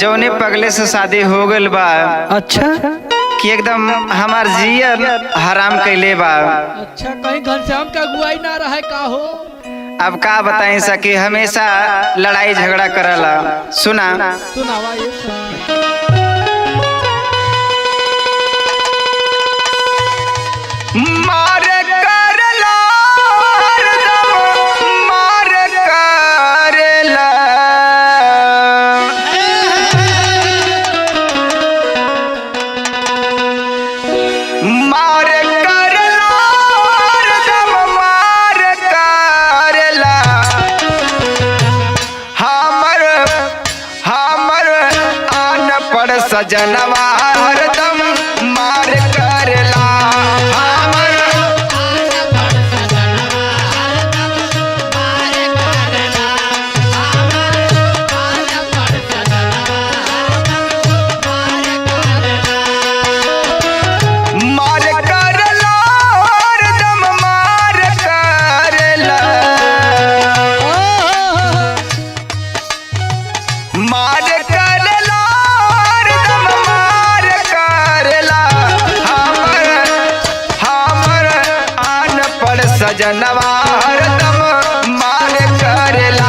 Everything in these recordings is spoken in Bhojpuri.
जौने पगले से शादी हो गइल बा। अच्छा कि एकदम हमार जियर हराम कैले बा। अच्छा कहीं घनश्याम का अगुवाई ना रहा का हो। अब का बताई सके हमेशा लड़ाई झगड़ा करला। सुना सुनावा ये मार करला मार करला मार करला मार करला हमर हमर आन पड़ सजनवा हरदम मार करला। सजनवा हरदम मार करला।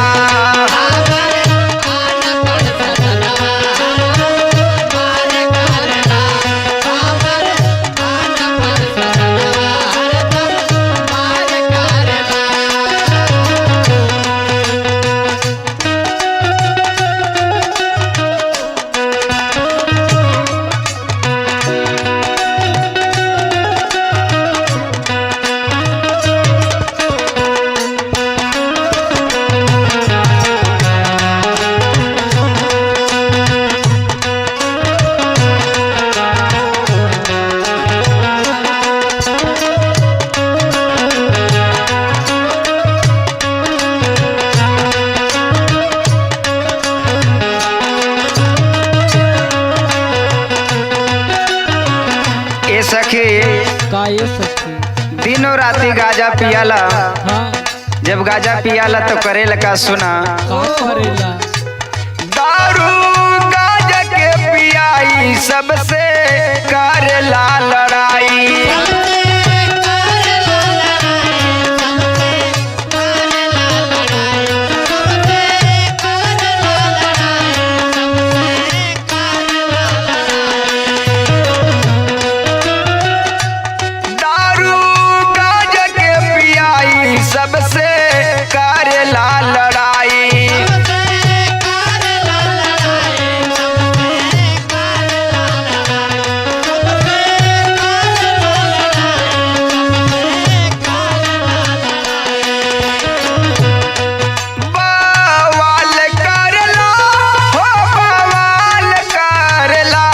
सखी का ये सखी दिनों राती गाजा पियाला। हाँ जब गाजा पियाला तो करेला का सुना का करेला। दारू गाजा के पियाई सबसे करेला लड़ाई। सबसे करेला लड़ाई। बवाल करला हो बवाल करला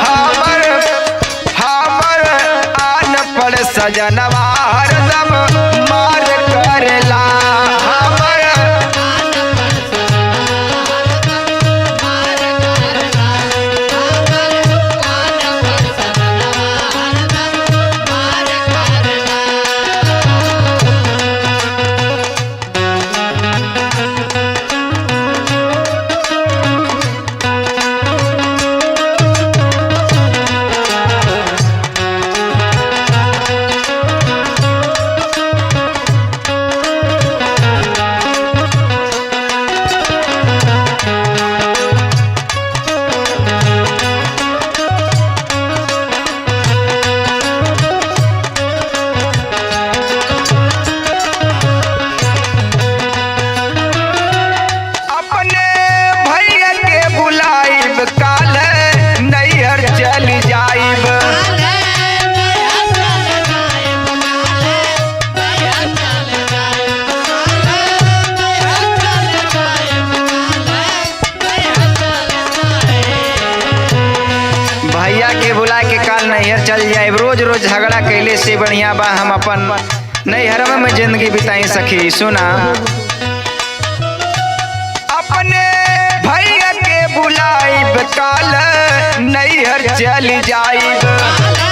हमर हमर आन पड़ सजनवा हरदम मार करला। हमर काल नैहर चल जाइब। भैया के बुला के काल नैहर चल जाइब। रोज रोज झगड़ा कैले से बढ़िया बा हम अपन नैहर में जिंदगी बिताई सखी। सुना अपने भैया के बुलाइब काल नैहर चल जाइब।